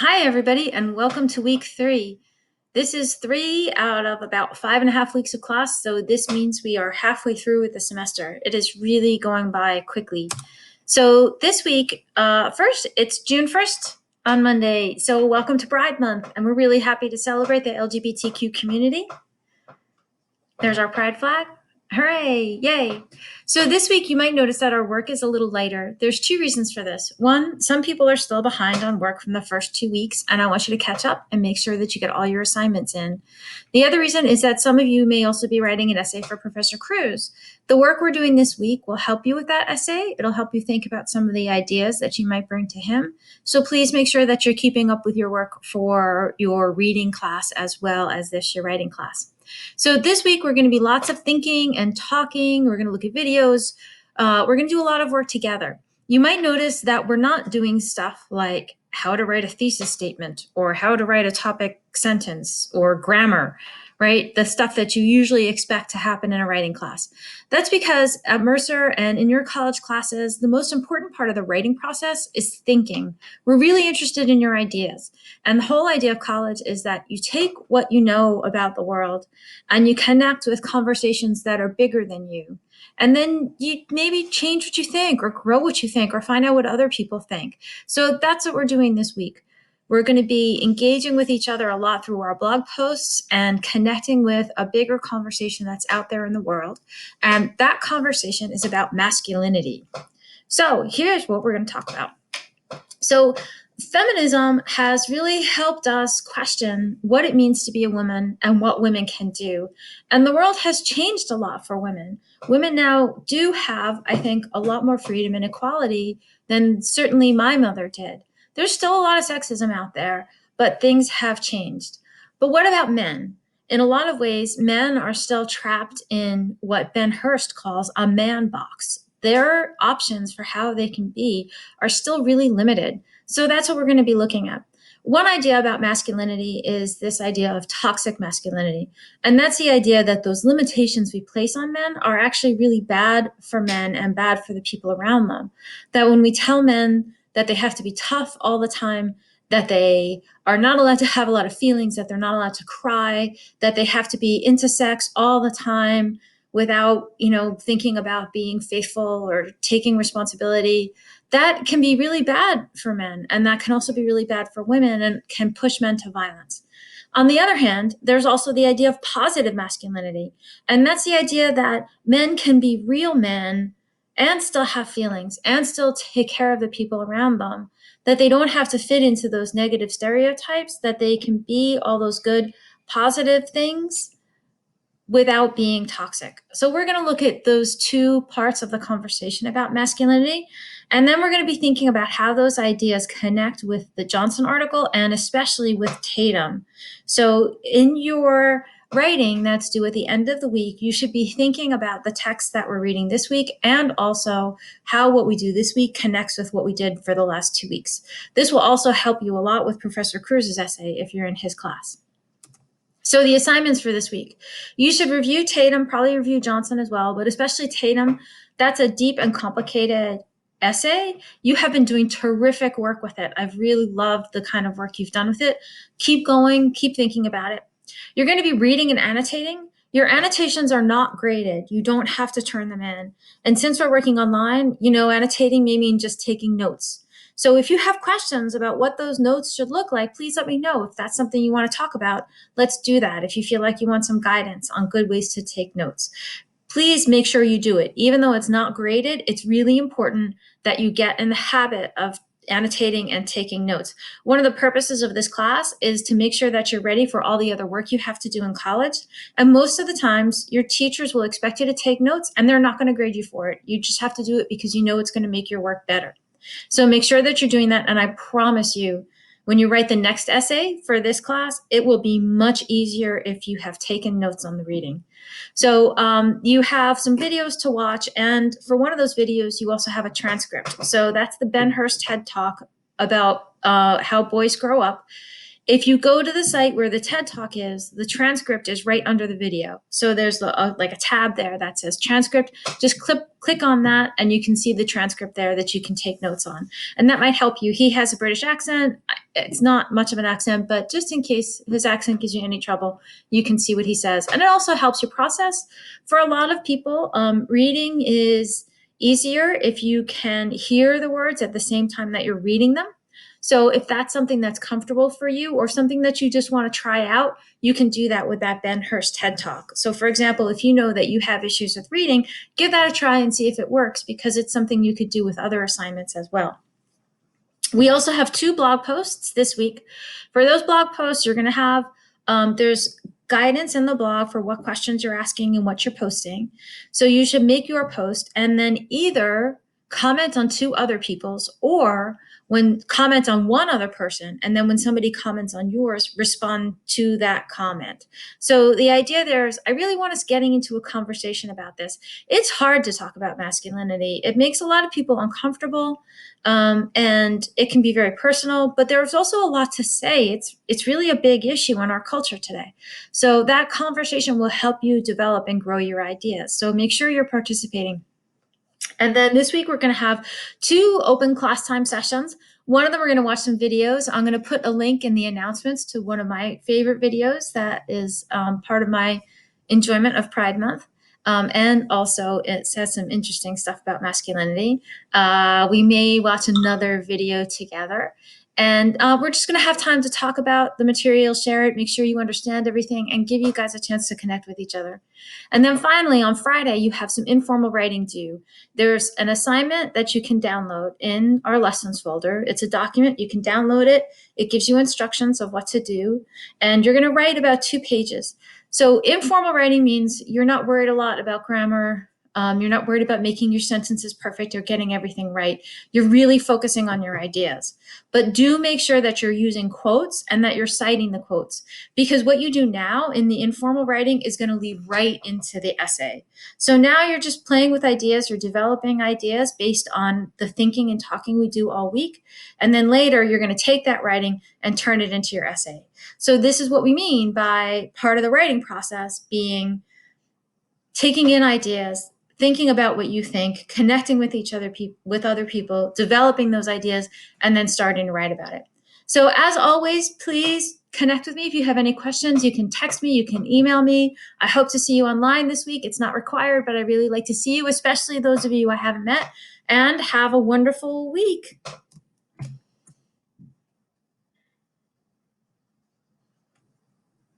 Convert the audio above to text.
Hi, everybody, and welcome to week 3. This is 3 out of about 5.5 weeks of class, so this means we are halfway through with the semester. It is really going by quickly. So this week, first, it's June 1st on Monday, so welcome to Pride Month, and we're really happy to celebrate the LGBTQ community. There's our pride flag. Hooray, yay. So this week you might notice that our work is a little lighter. There's 2 reasons for this. One, some people are still behind on work from the first 2 weeks, and I want you to catch up and make sure that you get all your assignments in. The other reason is that some of you may also be writing an essay for Professor Cruz. The work we're doing this week will help you with that essay. It'll help you think about some of the ideas that you might bring to him. So please make sure that you're keeping up with your work for your reading class as well as your writing class. So this week we're going to be lots of thinking and talking. We're going to look at videos. We're going to do a lot of work together. You might notice that we're not doing stuff like how to write a thesis statement or how to write a topic sentence or grammar, right? The stuff that you usually expect to happen in a writing class. That's because at Mercer and in your college classes, the most important part of the writing process is thinking. We're really interested in your ideas. And the whole idea of college is that you take what you know about the world and you connect with conversations that are bigger than you. And then you maybe change what you think or grow what you think or find out what other people think. So that's what we're doing this week. We're going to be engaging with each other a lot through our blog posts and connecting with a bigger conversation that's out there in the world. And that conversation is about masculinity. So here's what we're going to talk about. So feminism has really helped us question what it means to be a woman and what women can do. And the world has changed a lot for women. Women now do have, I think, a lot more freedom and equality than certainly my mother did. There's still a lot of sexism out there, but things have changed. But what about men? In a lot of ways, men are still trapped in what Ben Hurst calls a man box. Their options for how they can be are still really limited. So that's what we're going to be looking at. One idea about masculinity is this idea of toxic masculinity. And that's the idea that those limitations we place on men are actually really bad for men and bad for the people around them. That when we tell men that they have to be tough all the time, that they are not allowed to have a lot of feelings, that they're not allowed to cry, that they have to be intersex all the time without, thinking about being faithful or taking responsibility, that can be really bad for men. And that can also be really bad for women and can push men to violence. On the other hand, there's also the idea of positive masculinity. And that's the idea that men can be real men and still have feelings and still take care of the people around them, that they don't have to fit into those negative stereotypes, that they can be all those good, positive things without being toxic. So we're going to look at those 2 parts of the conversation about masculinity. And then we're going to be thinking about how those ideas connect with the Johnson article and especially with Tatum. So in your writing that's due at the end of the week, you should be thinking about the text that we're reading this week and also how what we do this week connects with what we did for the last 2 weeks. This will also help you a lot with Professor Cruz's essay if you're in his class. So the assignments for this week, you should review Tatum, probably review Johnson as well, but especially Tatum. That's a deep and complicated essay. You have been doing terrific work with it. I've really loved the kind of work you've done with it. Keep going, keep thinking about it. You're going to be reading and annotating. Your annotations are not graded. You don't have to turn them in. And since we're working online, annotating may mean just taking notes. So if you have questions about what those notes should look like, please let me know. If that's something you want to talk about, let's do that. If you feel like you want some guidance on good ways to take notes, please make sure you do it. Even though it's not graded, it's really important that you get in the habit of annotating and taking notes. One of the purposes of this class is to make sure that you're ready for all the other work you have to do in college. And most of the times, your teachers will expect you to take notes and they're not going to grade you for it. You just have to do it because you know it's going to make your work better. So make sure that you're doing that. And I promise you, when you write the next essay for this class, it will be much easier if you have taken notes on the reading. So you have some videos to watch. And for one of those videos, you also have a transcript. So that's the Ben Hurst TED Talk about how boys grow up. If you go to the site where the TED Talk is, the transcript is right under the video. So there's like a tab there that says transcript. Just click on that and you can see the transcript there that you can take notes on. And that might help you. He has a British accent. It's not much of an accent, but just in case his accent gives you any trouble, you can see what he says. And it also helps you process. For a lot of people, reading is easier if you can hear the words at the same time that you're reading them. So if that's something that's comfortable for you or something that you just want to try out, you can do that with that Ben Hurst TED Talk. So for example, if you know that you have issues with reading, give that a try and see if it works, because it's something you could do with other assignments as well. We also have 2 blog posts this week. For those blog posts, you're going to have, there's guidance in the blog for what questions you're asking and what you're posting. So you should make your post and then either comment on 2 other people's, or when comment on one other person, and then when somebody comments on yours, respond to that comment. So the idea there is, I really want us getting into a conversation about this. It's hard to talk about masculinity. It makes a lot of people uncomfortable, and it can be very personal, but there's also a lot to say. It's really a big issue in our culture today. So that conversation will help you develop and grow your ideas. So make sure you're participating. And then this week, we're going to have 2 open class time sessions. One of them, we're going to watch some videos. I'm going to put a link in the announcements to one of my favorite videos that is part of my enjoyment of Pride Month. And also, it says some interesting stuff about masculinity. We may watch another video together. And we're just going to have time to talk about the material, share it, make sure you understand everything, and give you guys a chance to connect with each other. And then finally, on Friday, you have some informal writing due. There's an assignment that you can download in our lessons folder. It's a document. You can download it. It gives you instructions of what to do. And you're going to write about 2 pages. So informal writing means you're not worried a lot about grammar. You're not worried about making your sentences perfect or getting everything right. You're really focusing on your ideas. But do make sure that you're using quotes and that you're citing the quotes, because what you do now in the informal writing is going to lead right into the essay. So now you're just playing with ideas, you're developing ideas based on the thinking and talking we do all week. And then later you're going to take that writing and turn it into your essay. So this is what we mean by part of the writing process being taking in ideas, thinking about what you think, connecting with with other people, developing those ideas, and then starting to write about it. So as always, please connect with me. If you have any questions, you can text me, you can email me. I hope to see you online this week. It's not required, but I really like to see you, especially those of you I haven't met, and have a wonderful week.